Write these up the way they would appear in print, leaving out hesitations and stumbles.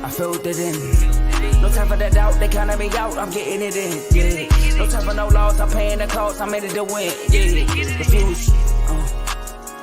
I filled it in. No time for the doubt, they counted me out, I'm getting it in, yeah. No time for no loss, I'm paying the cost, I'm in it to win, yeah. Refuse,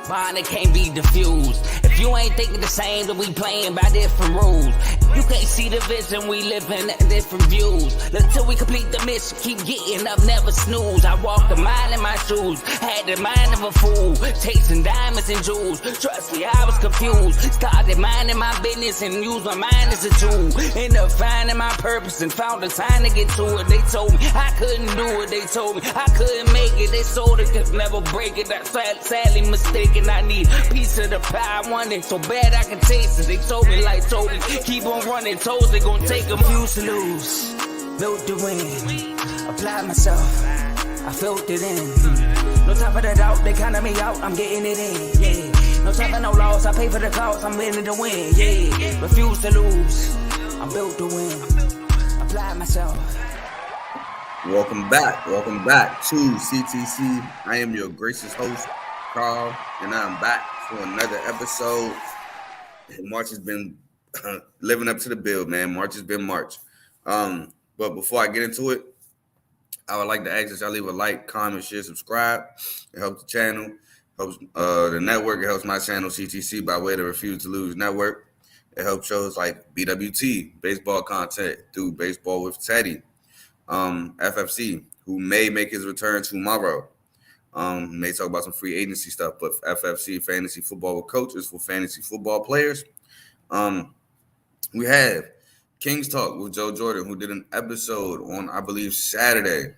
mine, it can't be diffused. If you ain't thinking the same, then we playing by different rules. You can't see the vision, we living at different views. Until we complete the mission, keep getting up, never snooze. I walked a mile in my shoes, had the mind of a fool, chasing diamonds and jewels. Trust me, I was confused. Started minding my business and used my mind as a tool. Ended up finding my purpose and found the time to get to it. They told me I couldn't do it, they told me I couldn't make it. They sold it, could never break it. That's sadly mistaken. I need a piece of the pie, I want it so bad I can taste it. They told me like told me, keep on running, toes they gon' take them. Refuse to lose, built to win, apply myself, I filled it in. No time for the doubt, they counted me out, I'm getting it in, yeah. No time for no loss, I pay for the cost, I'm winning to win, yeah. Refuse to lose, I'm built to win, apply myself. Welcome back to CTC. I am your gracious host, Carl, and I'm back for another episode. March has been living up to the bill, man. March has been March. But before I get into it, I would like to ask that y'all leave a like, comment, share, subscribe. It helps the channel, helps the network. It helps my channel, CTC, by way of the Refuse to Lose network. It helps shows like BWT, baseball content, through Baseball with Teddy, FFC, who may make his return tomorrow. May talk about some free agency stuff, but FFC, Fantasy Football with Coaches, for fantasy football players. We have Kings Talk with Joe Jordan, who did an episode on, I believe, Saturday.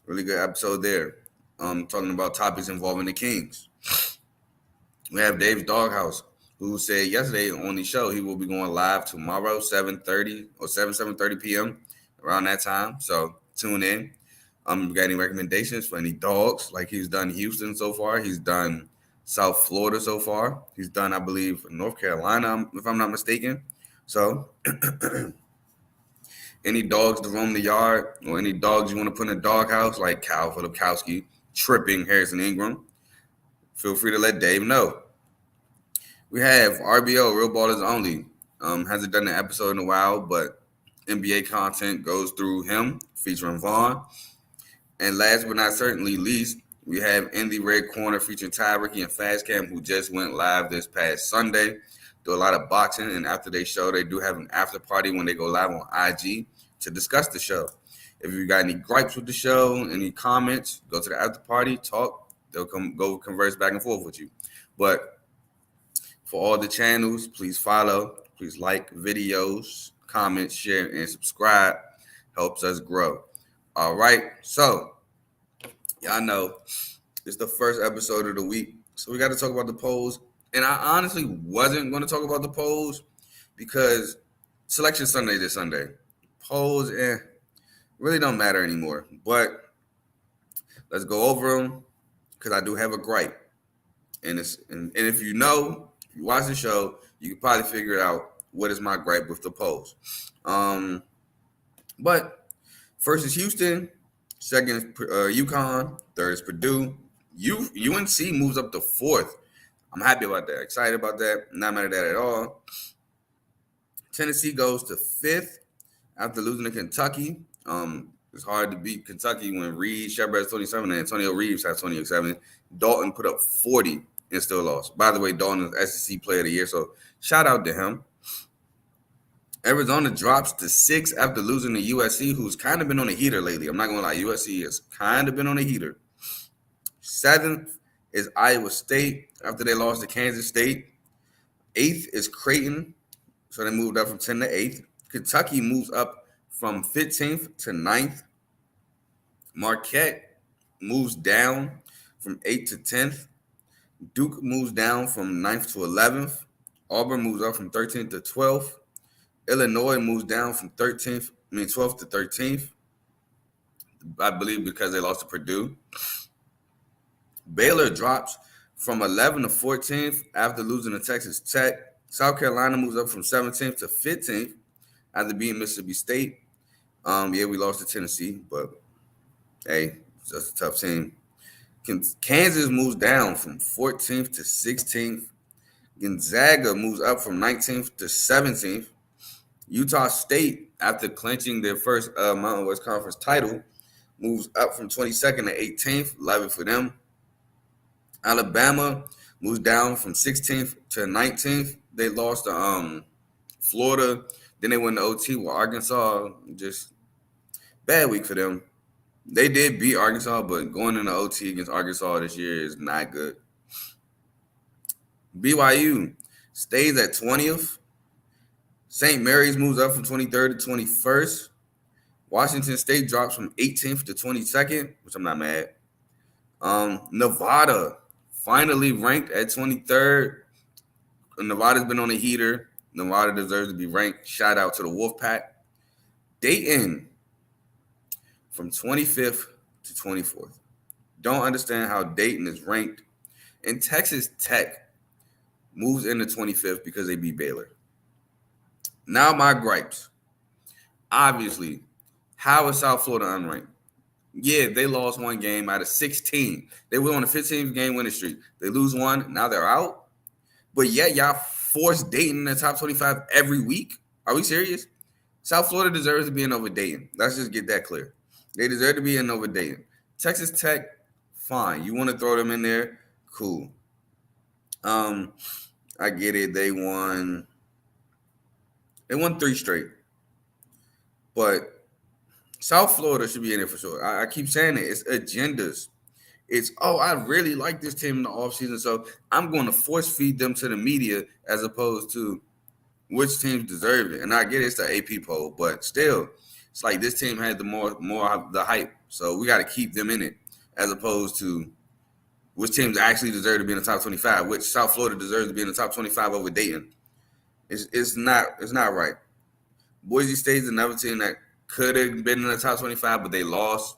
Really good episode there. Talking about topics involving the Kings. We have Dave's Doghouse, who said yesterday on the show he will be going live tomorrow, 7:30 or 7:30 p.m. around that time. So tune in. We got any recommendations for any dogs? Like he's done Houston so far. He's done South Florida so far. He's done, I believe, North Carolina, if I'm not mistaken. So any dogs to roam the yard or any dogs you want to put in a doghouse, like Cal Filipkowski, tripping Harrison Ingram, feel free to let Dave know. We have RBO, Real Ballers Only. Hasn't done an episode in a while, but NBA content goes through him, featuring Vaughn. And last but not certainly least, we have In the Red Corner featuring Ty, Ricky, and Fast Cam, who just went live this past Sunday. Do a lot of boxing, and after they show, they do have an after party when they go live on IG to discuss the show. If you got any gripes with the show, any comments, go to the after party, talk. They'll go converse back and forth with you. But for all the channels, please follow, please like videos, comment, share, and subscribe. Helps us grow. All right, so y'all know it's the first episode of the week, so we got to talk about the polls. And I honestly wasn't going to talk about the polls because Selection Sunday this Sunday. Polls, really don't matter anymore. But let's go over them because I do have a gripe. And if you watch the show, you can probably figure out what is my gripe with the polls. But first is Houston, second is UConn, third is Purdue. UNC moves up to fourth. I'm happy about that, excited about that, not mad at that at all. Tennessee goes to fifth after losing to Kentucky. It's hard to beat Kentucky when Shepard has 27 and Antonio Reeves has 27. Dalton put up 40 and still lost. By the way, Dalton is SEC Player of the Year, so shout out to him. Arizona drops to 6 after losing to USC, who's kind of been on a heater lately. I'm not going to lie. USC has kind of been on a heater. 7th is Iowa State after they lost to Kansas State. 8th is Creighton, so they moved up from 10 to 8th. Kentucky moves up from 15th to 9th. Marquette moves down from 8th to 10th. Duke moves down from 9th to 11th. Auburn moves up from 13th to 12th. Illinois moves down from 12th to 13th, I believe because they lost to Purdue. Baylor drops from 11th to 14th after losing to Texas Tech. South Carolina moves up from 17th to 15th after beating Mississippi State. We lost to Tennessee, but hey, it's just a tough team. Kansas moves down from 14th to 16th. Gonzaga moves up from 19th to 17th. Utah State, after clinching their first Mountain West Conference title, moves up from 22nd to 18th. Love it for them. Alabama moves down from 16th to 19th. They lost to Florida. Then they went to OT with Arkansas. Just bad week for them. They did beat Arkansas, but going into OT against Arkansas this year is not good. BYU stays at 20th. St. Mary's moves up from 23rd to 21st. Washington State drops from 18th to 22nd, which I'm not mad. Nevada finally ranked at 23rd. Nevada's been on a heater. Nevada deserves to be ranked. Shout out to the Wolfpack. Dayton from 25th to 24th. Don't understand how Dayton is ranked. And Texas Tech moves into 25th because they beat Baylor. Now my gripes. Obviously, how is South Florida unranked? Yeah, they lost one game out of 16. They were on a 15-game winning streak. They lose one, now they're out. But yet y'all force Dayton in the top 25 every week? Are we serious? South Florida deserves to be in over Dayton. Let's just get that clear. They deserve to be in over Dayton. Texas Tech, fine. You want to throw them in there? Cool. I get it. They won 3 straight. But South Florida should be in it for sure. I keep saying it. It's agendas. It's, I really like this team in the offseason, so I'm going to force feed them to the media as opposed to which teams deserve it. And I get it's the AP poll, but still, it's like this team had the more the hype. So we got to keep them in it as opposed to which teams actually deserve to be in the top 25, which South Florida deserves to be in the top 25 over Dayton. It's not right. Boise State's another team that could have been in the top 25, but they lost.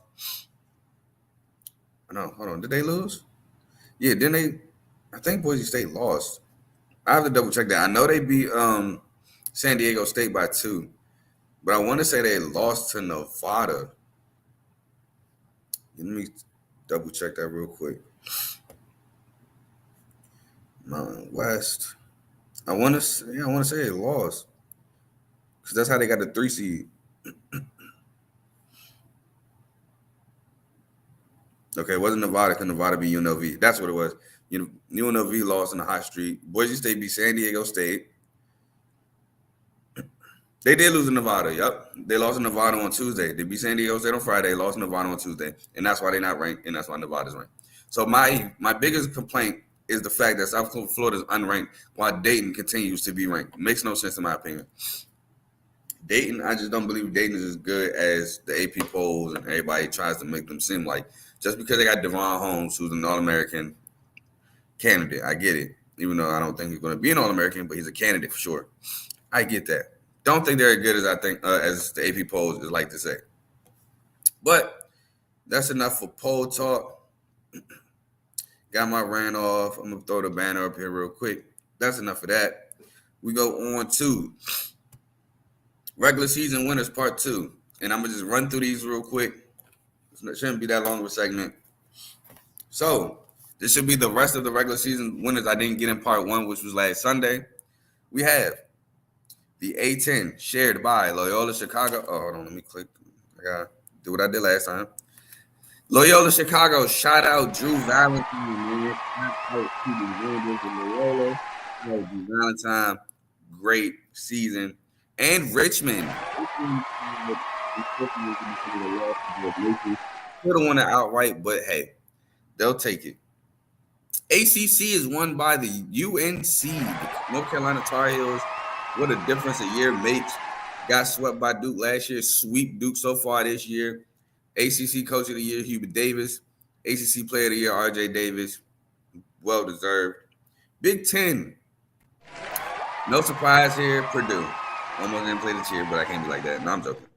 No, hold on. Did they lose? Yeah, didn't they? I think Boise State lost. I have to double check that. I know they beat San Diego State by 2, but I want to say they lost to Nevada. Let me double check that real quick. Mountain West. I want to say they lost because that's how they got the 3 seed. Okay, it wasn't Nevada because Nevada beat UNLV. That's what it was. UNLV lost in the hot streak. Boise State beat San Diego State. They did lose to Nevada, yep. They lost to Nevada on Tuesday. They beat San Diego State on Friday, lost to Nevada on Tuesday. And that's why they're not ranked, and that's why Nevada's ranked. So my biggest complaint is the fact that South Florida is unranked while Dayton continues to be ranked. Makes no sense in my opinion. Dayton, I just don't believe Dayton is as good as the AP polls and everybody tries to make them seem like. Just because they got Devon Holmes, who's an All-American candidate. I get it. Even though I don't think he's going to be an All-American, but he's a candidate for sure. I get that. Don't think they're as good as I think as the AP polls is like to say. But that's enough for poll talk. Got my rant off. I'm going to throw the banner up here real quick. That's enough of that. We go on to regular season winners part 2. And I'm going to just run through these real quick. It shouldn't be that long of a segment. So this should be the rest of the regular season winners I didn't get in part 1, which was last Sunday. We have the A10 shared by Loyola Chicago. Oh, hold on. Let me click. I got to do what I did last time. Loyola Chicago. Shout out Drew Valentine. Man. Shout out to the Rangers and Loyola. Drew Valentine. Great season. And Richmond. Could have won it outright, but hey, they'll take it. ACC is won by the UNC, the North Carolina Tar Heels. What a difference a year makes. Got swept by Duke last year, sweep Duke so far this year. ACC Coach of the Year, Hubert Davis. ACC Player of the Year, RJ Davis. Well deserved. Big Ten. No surprise here, Purdue. Almost didn't play the cheer, but I can't be like that. No, I'm joking.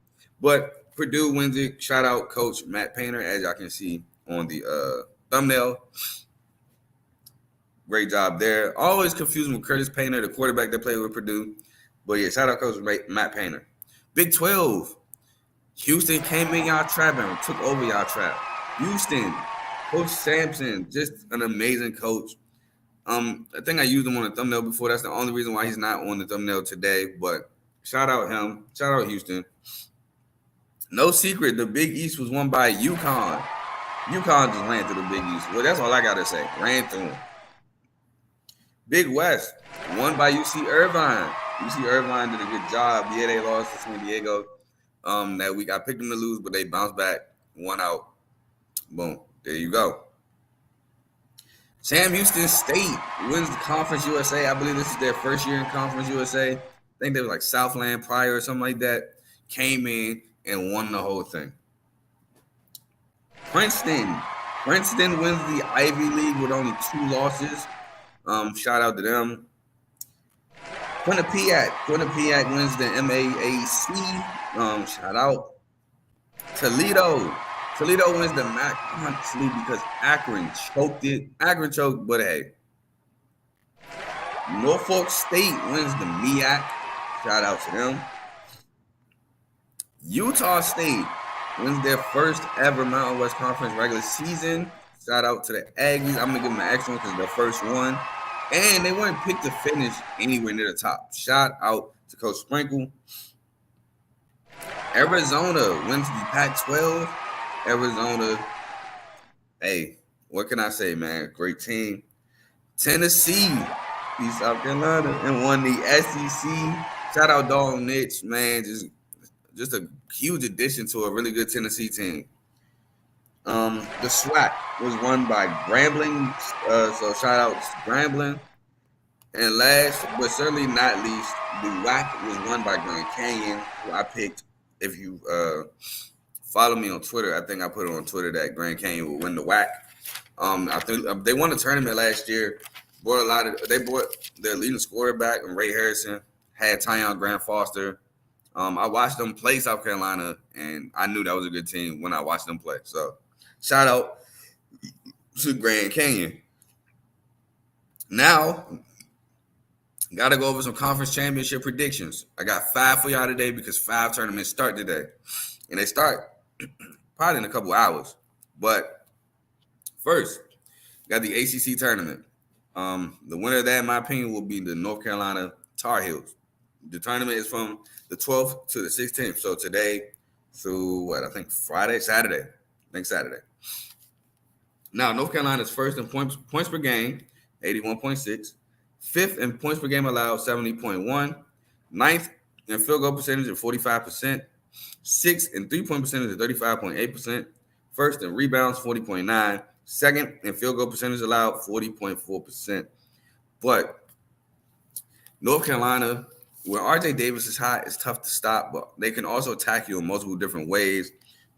But Purdue wins it. Shout out Coach Matt Painter, as y'all can see on the thumbnail. Great job there. Always confusing with Curtis Painter, the quarterback that played with Purdue. But yeah, shout out Coach Matt Painter. Big 12. Houston came in y'all trap and took over y'all trap. Houston, Coach Sampson, just an amazing coach. I think I used him on the thumbnail before. That's the only reason why he's not on the thumbnail today. But Shout out him. Shout out Houston. No secret, the Big East was won by UConn. UConn just ran through the Big East. Well, that's all I gotta say. Ran through them. Big West won by UC Irvine. UC Irvine did a good job. Yeah, they lost to San Diego. That week I picked them to lose, but they bounced back, won out. Boom. There you go. Sam Houston State wins the Conference USA. I believe this is their first year in Conference USA. I think they were like Southland prior or something like that. Came in and won the whole thing. Princeton wins the Ivy League with only 2 losses. Shout out to them. Quinnipiac wins the MAAC. Shout out. Toledo wins the MAC, honestly, because Akron choked it. But hey. Norfolk State wins the MEAC. Shout out to them. Utah State wins their first ever Mountain West Conference regular season. Shout out to the Aggies. I'm going to give them an extra one because it's their first one. And they weren't picked to finish anywhere near the top. Shout out to Coach Sprinkle. Arizona wins the Pac-12. Arizona, hey, what can I say, man? Great team. Tennessee beat South Carolina and won the SEC. Shout out Dalton Nitch, man. Just a huge addition to a really good Tennessee team. The SWAC was won by Grambling, so shout out to Grambling. And last, but certainly not least, the WAC was won by Grand Canyon, who I picked. If you follow me on Twitter, I think I put it on Twitter that Grand Canyon would win the WAC. I think they won the tournament last year. They brought their leading scorer back, and Ray Harrison had Tyon Grant Foster. I watched them play South Carolina, and I knew that was a good team when I watched them play. So, shout out to Grand Canyon. Now, got to go over some conference championship predictions. I got 5 for y'all today because 5 tournaments start today. And they start probably in a couple hours. But first, got the ACC tournament. The winner of that, in my opinion, will be the North Carolina Tar Heels. The tournament is from the 12th to the 16th. So today through, Saturday. Now, North Carolina is first in points per game, 81.6. 5th in points per game allowed, 70.1. 9th in field goal percentage at 45%. 6th in three-point percentage at 35.8%. 1st in rebounds, 40.9. 2nd in field goal percentage allowed, 40.4%. But North Carolina, when R.J. Davis is hot, it's tough to stop, but they can also attack you in multiple different ways.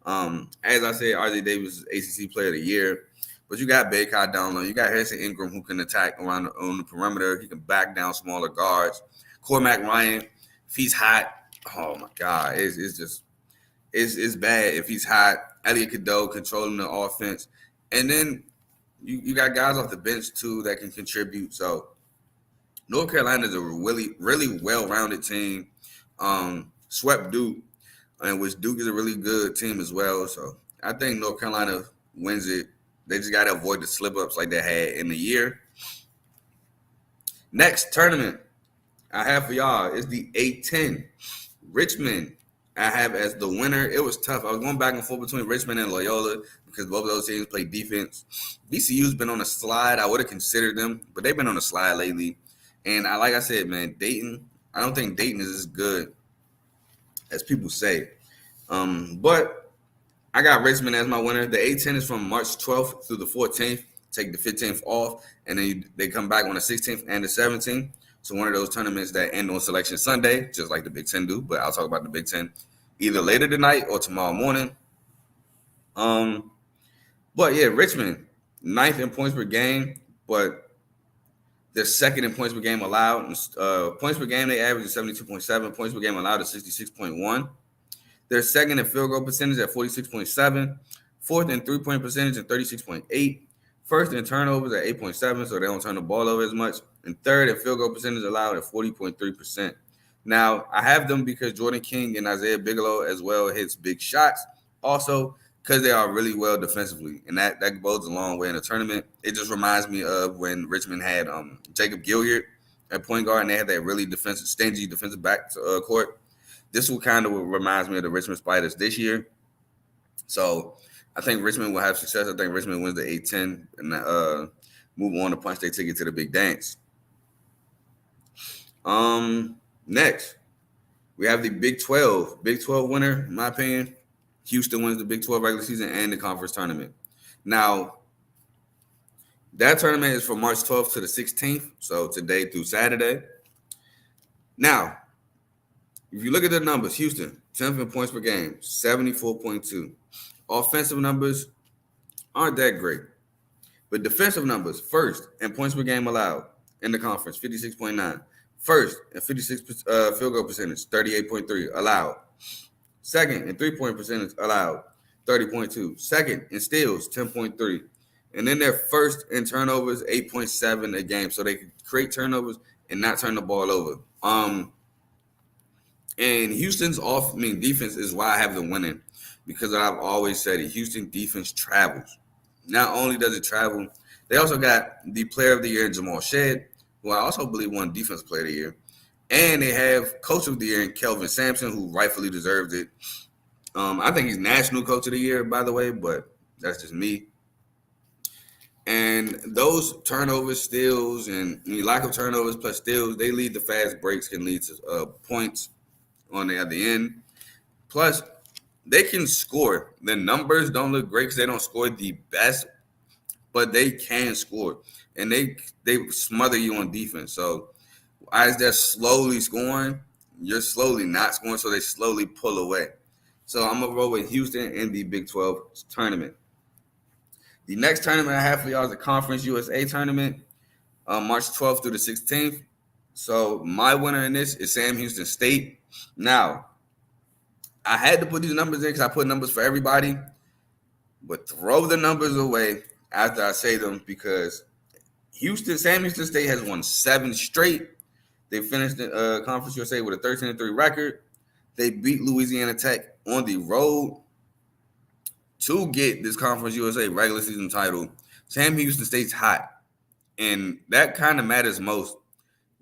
As I said, R.J. Davis is ACC Player of the Year, but you got Baycott down low. You got Harrison Ingram who can attack on the perimeter. He can back down smaller guards. Cormac Ryan, if he's hot, oh my God, it's bad if he's hot. Elliot Cadeau controlling the offense, and then you got guys off the bench too that can contribute. So North Carolina is a really, really well-rounded team. Swept Duke, and which Duke is a really good team as well. So I think North Carolina wins it. They just got to avoid the slip-ups like they had in the year. Next tournament I have for y'all is the A-10. Richmond, I have as the winner. It was tough. I was going back and forth between Richmond and Loyola because both of those teams play defense. VCU's been on a slide. I would have considered them, but they've been on a slide lately. And like I said, man, Dayton, I don't think Dayton is as good as people say. But I got Richmond as my winner. The A-10 is from March 12th through the 14th. Take the 15th off, and then they come back on the 16th and the 17th. So one of those tournaments that end on Selection Sunday, just like the Big Ten do. But I'll talk about the Big Ten either later tonight or tomorrow morning. But yeah, Richmond, 9th in points per game, but they're 2nd in points per game allowed. Points per game, they average 72.7. Points per game allowed is 66.1. They're 2nd in field goal percentage at 46.7. 4th in three-point percentage at 36.8. 1st in turnovers at 8.7, so they don't turn the ball over as much. And 3rd in field goal percentage allowed at 40.3%. Now, I have them because Jordan King and Isaiah Bigelow as well hits big shots. Also, because they are really well defensively, and that goes a long way in the tournament. It just reminds me of when Richmond had Jacob Gilliard. at point guard, and they had that really stingy defensive back court. This will kind of reminds me of the Richmond Spiders this year. So I think Richmond will have success. I think Richmond wins the 8-10 and move on to punch their ticket to the big dance. Next, we have the Big 12. Big 12 winner, in my opinion, Houston wins the Big 12 regular season and the conference tournament. Now, that tournament is from March 12th to the 16th, so today through Saturday. Now, if you look at the numbers, Houston, 10th in points per game, 74.2. Offensive numbers aren't that great. But defensive numbers, first in points per game allowed in the conference, 56.9. First in 56 field goal percentage, 38.3 allowed. Second in three-point percentage allowed, 30.2. Second in steals, 10.3. And then they're first in turnovers, 8.7 a game. So they can create turnovers and not turn the ball over. And Houston's defense is why I have them winning, because I've always said it. Houston defense travels. Not only does it travel, they also got the player of the year, Jamal Shead, who I also believe won defensive player of the year. And they have coach of the year, Kelvin Sampson, who rightfully deserves it. I think he's national coach of the year, by the way, but that's just me. And those turnovers, steals, and lack of turnovers plus steals, they lead to fast breaks, can lead to points on the other end. Plus, they can score. The numbers don't look great because they don't score the best, but they can score. And they smother you on defense. So as they're slowly scoring, you're slowly not scoring, so they slowly pull away. So I'm going to roll with Houston in the Big 12 tournament. The next tournament I have for y'all is the Conference USA tournament, March 12th through the 16th. So my winner in this is Sam Houston State. Now, I had to put these numbers in because I put numbers for everybody, but throw the numbers away after I say them, because Sam Houston State has won 7 straight. They finished the Conference USA with a 13-3 record. They beat Louisiana Tech on the road to get this Conference USA regular season title. Sam Houston State's hot, and that kind of matters most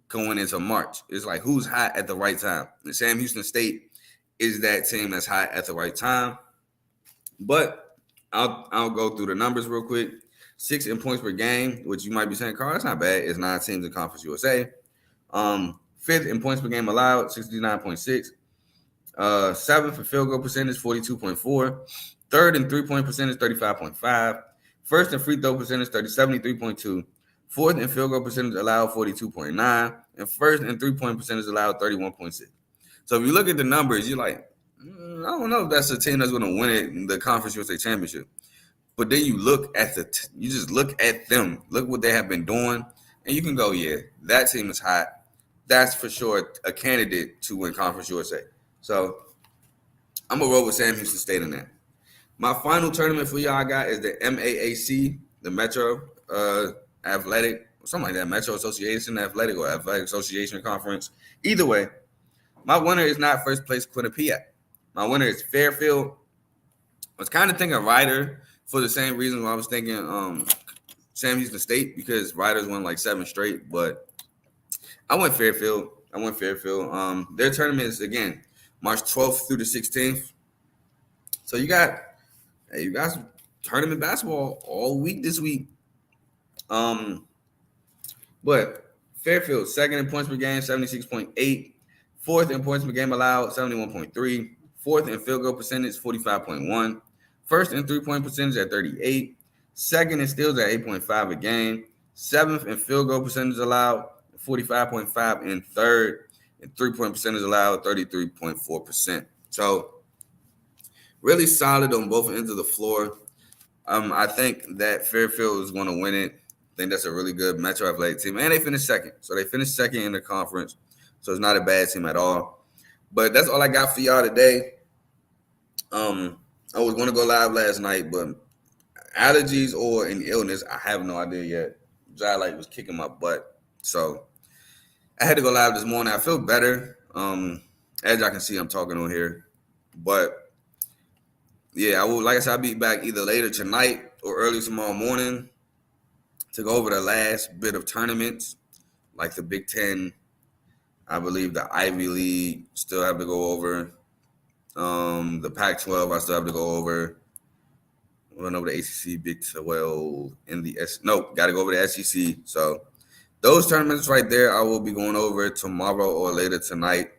going into March. It's like, who's hot at the right time? And Sam Houston State is that team that's hot at the right time. But I'll go through the numbers real quick. 6 in points per game, which you might be saying, Carl, that's not bad. It's 9 teams in Conference USA. 5th in points per game allowed, 69.6. 7th in field goal percentage, 42.4. 3rd in three-point percentage, 35.5. 1st in free throw percentage, 73.2. 4th in field goal percentage allowed, 42.9. And 1st in three-point percentage allowed, 31.6. So if you look at the numbers, you're like, I don't know if that's a team that's going to win it, the Conference USA Championship. But then you look at you just look at them, look what they have been doing, and you can go, yeah, that team is hot. That's for sure a candidate to win Conference USA. So I'm going to roll with Sam Houston State in that. My final tournament for y'all got is the MAAC, the Metro Athletic, something like that, Metro Association Athletic or Athletic Association Conference. Either way, my winner is not first place Quinnipiac. My winner is Fairfield. I was kind of thinking Ryder for the same reason why I was thinking Sam Houston State, because Riders won like 7 straight, but I went Fairfield. Their tournament is, again, March 12th through the 16th. So you got some tournament basketball all week this week. But Fairfield, 2nd in points per game, 76.8. 4th in points per game allowed, 71.3. 4th in field goal percentage, 45.1. 1st in three-point percentage at 38. 2nd in steals at 8.5 a game. 7th in field goal percentage allowed, 45.5. And 3rd in three-point percentage allowed, 33.4%. So really solid on both ends of the floor. I think that Fairfield is going to win it. I think that's a really good Metro Athletic team. And they finished 2nd. So they finished 2nd in the conference. So it's not a bad team at all. But that's all I got for y'all today. I was going to go live last night, but allergies or an illness, I have no idea yet. Jai was kicking my butt. So I had to go live this morning. I feel better. As y'all can see, I'm talking on here. But yeah, like I said, I'll be back either later tonight or early tomorrow morning to go over the last bit of tournaments. like the Big Ten. I believe the Ivy League still have to go over. The Pac-12 I still have to go over. Run over the ACC, Big 12, and the got to go over the SEC. So those tournaments right there, I will be going over tomorrow or later tonight.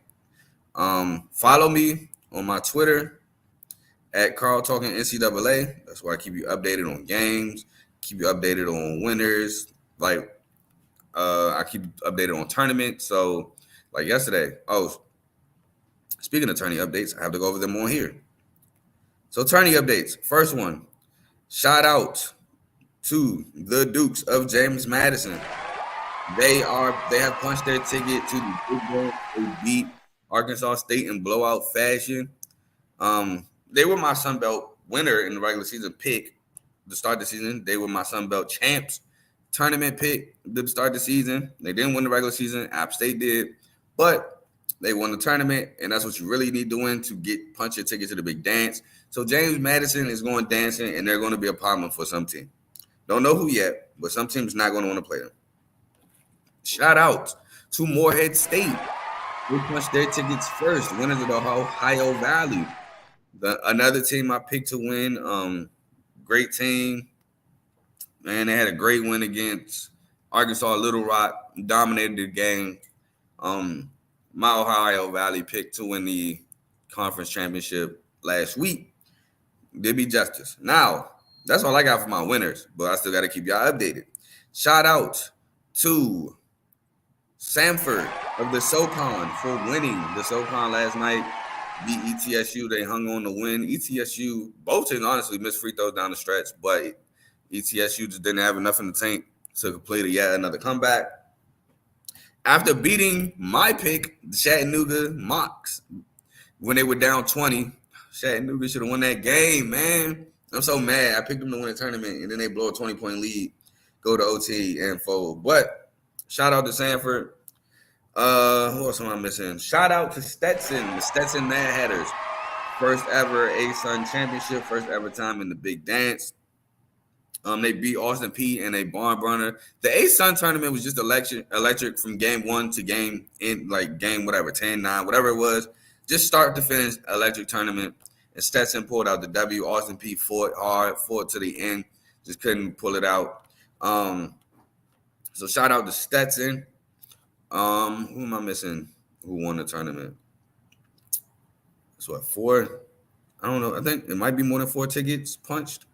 Follow me on my Twitter at Carl Talking NCAA. That's where I keep you updated on games, keep you updated on winners. Like I keep you updated on tournaments. So like yesterday, speaking of tourney updates, I have to go over them on here. So tourney updates. First one, shout out to the Dukes of James Madison. They have punched their ticket to the Big Bowl. They beat Arkansas State in blowout fashion. They were my Sun Belt winner in the regular season pick to start the season. They were my Sun Belt champs tournament pick to start the season. They didn't win the regular season. App State did, but they won the tournament, and that's what you really need to win to punch your ticket to the big dance. So James Madison is going dancing, and they're going to be a problem for some team. Don't know who yet, but some team's not going to want to play them. Shout out to Morehead State. They punched their tickets first, winners of the Ohio Valley. Another team I picked to win, great team. Man, they had a great win against Arkansas Little Rock, dominated the game. My Ohio Valley picked to win the conference championship last week. Did me justice. Now, that's all I got for my winners, but I still got to keep y'all updated. Shout out to Samford of the SoCon for winning the SoCon last night. Beat ETSU. They hung on to win. ETSU, both teams honestly missed free throws down the stretch, but ETSU just didn't have enough in the tank to complete yet another comeback. After beating my pick, the Chattanooga Mocs, when they were down 20, Chattanooga should have won that game, man. I'm so mad. I picked them to win the tournament, and then they blow a 20-point lead, go to OT, and fold. But shout out to Samford. Who else am I missing? Shout out to Stetson, the Stetson Mad Hatters. First ever ASUN championship, first ever time in the big dance. They beat Austin Peay in a barn burner. The ASUN tournament was just electric from game 1 to game 10, 9, whatever it was. Just start to finish, electric tournament. And Stetson pulled out the W. Austin Peay fought hard, fought to the end, just couldn't pull it out. So shout out to Stetson. Who am I missing? Who won the tournament? That's what, 4? I don't know. I think it might be more than 4 tickets punched.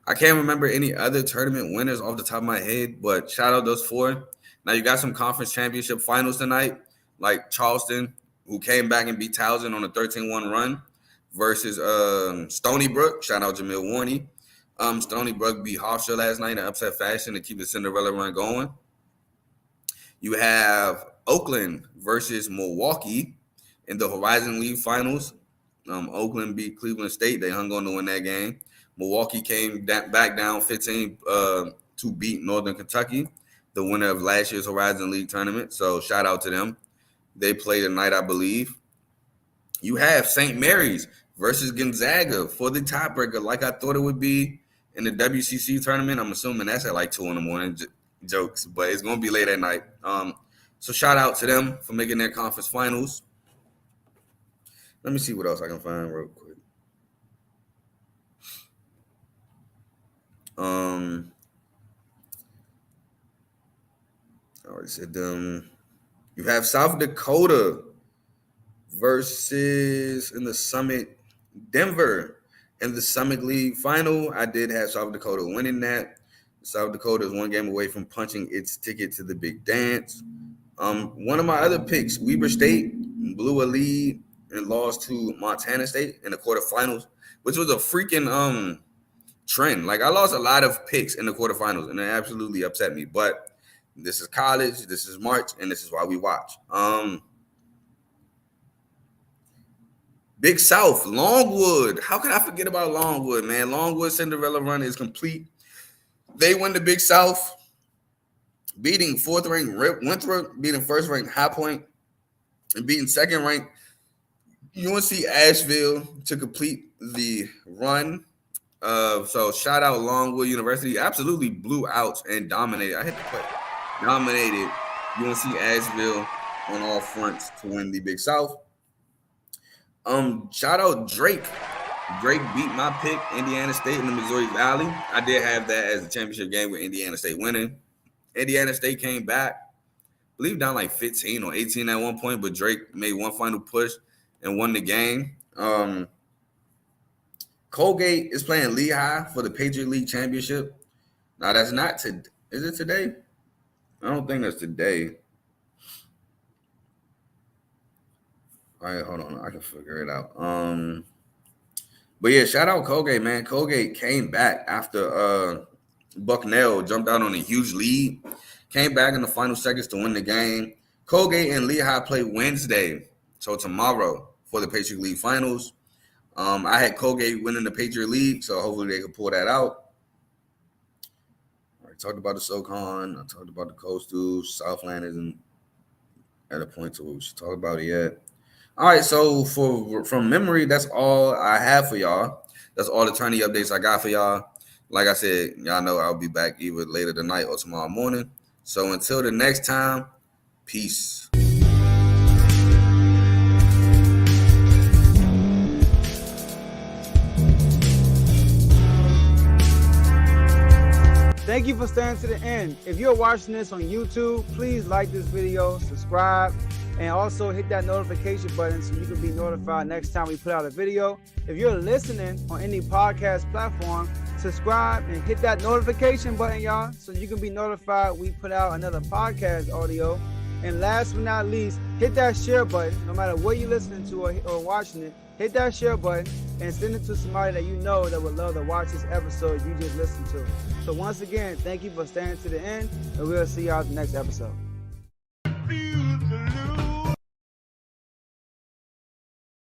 I can't remember any other tournament winners off the top of my head, but shout out those 4. Now you got some conference championship finals tonight, like Charleston, who came back and beat Towson on a 13-1 run, versus Stony Brook. Shout out Jamil Warney. Stony Brook beat Hofstra last night in upset fashion to keep the Cinderella run going. You have Oakland versus Milwaukee in the Horizon League finals. Oakland beat Cleveland State. They hung on to win that game. Milwaukee came back down 15 to beat Northern Kentucky, the winner of last year's Horizon League tournament. So shout out to them. They play tonight, I believe. You have St. Mary's versus Gonzaga for the tiebreaker, like I thought it would be in the WCC tournament. I'm assuming that's at like 2 in the morning. Jokes, but it's going to be late at night. So shout out to them for making their conference finals. Let me see what else I can find real quick. I already said them. You have South Dakota versus in the Summit Denver in the Summit League final. I did have South Dakota winning that. South Dakota is 1 game away from punching its ticket to the big dance. One of my other picks, Weber State, blew a lead and lost to Montana State in the quarterfinals, which was a freaking trend. Like, I lost a lot of picks in the quarterfinals, and it absolutely upset me. But this is college, this is March, and this is why we watch. Big South, Longwood. How can I forget about Longwood, man? Longwood Cinderella run is complete. They win the Big South, beating 4th-ranked Winthrop, beating 1st-ranked High Point, and beating 2nd-ranked UNC Asheville to complete the run. So shout out Longwood University. Absolutely blew out and dominated. I hit the play. Dominated UNC Asheville on all fronts to win the Big South. Shout out Drake. Drake beat my pick, Indiana State in the Missouri Valley. I did have that as a championship game with Indiana State winning. Indiana State came back, I believe down like 15 or 18 at one point, but Drake made one final push and won the game. Colgate is playing Lehigh for the Patriot League Championship. Now, that's not today. Is it today? I don't think that's today. All right, hold on. I can figure it out. But yeah, shout out Colgate, man. Colgate came back after Bucknell jumped out on a huge lead. Came back in the final seconds to win the game. Colgate and Lehigh play Wednesday, so tomorrow for the Patriot League Finals. I had Colgate winning the Patriot League, so hopefully they can pull that out. I talked about the SoCon. I talked about the Coastals. Southland isn't at a point to where we should talk about it yet. All right, so from memory, that's all I have for y'all. That's all the tourney updates I got for y'all. Like I said, y'all know I'll be back either later tonight or tomorrow morning. So until the next time, peace. Thank you for staying to the end. If you're watching this on YouTube, please like this video, subscribe, and also hit that notification button so you can be notified next time we put out a video. If you're listening on any podcast platform, subscribe and hit that notification button, y'all, so you can be notified we put out another podcast audio. And last but not least, hit that share button. No matter what you're listening to or watching it, hit that share button and send it to somebody that you know that would love to watch this episode you just listened to. So once again, thank you for staying to the end, and we'll see y'all at the next episode.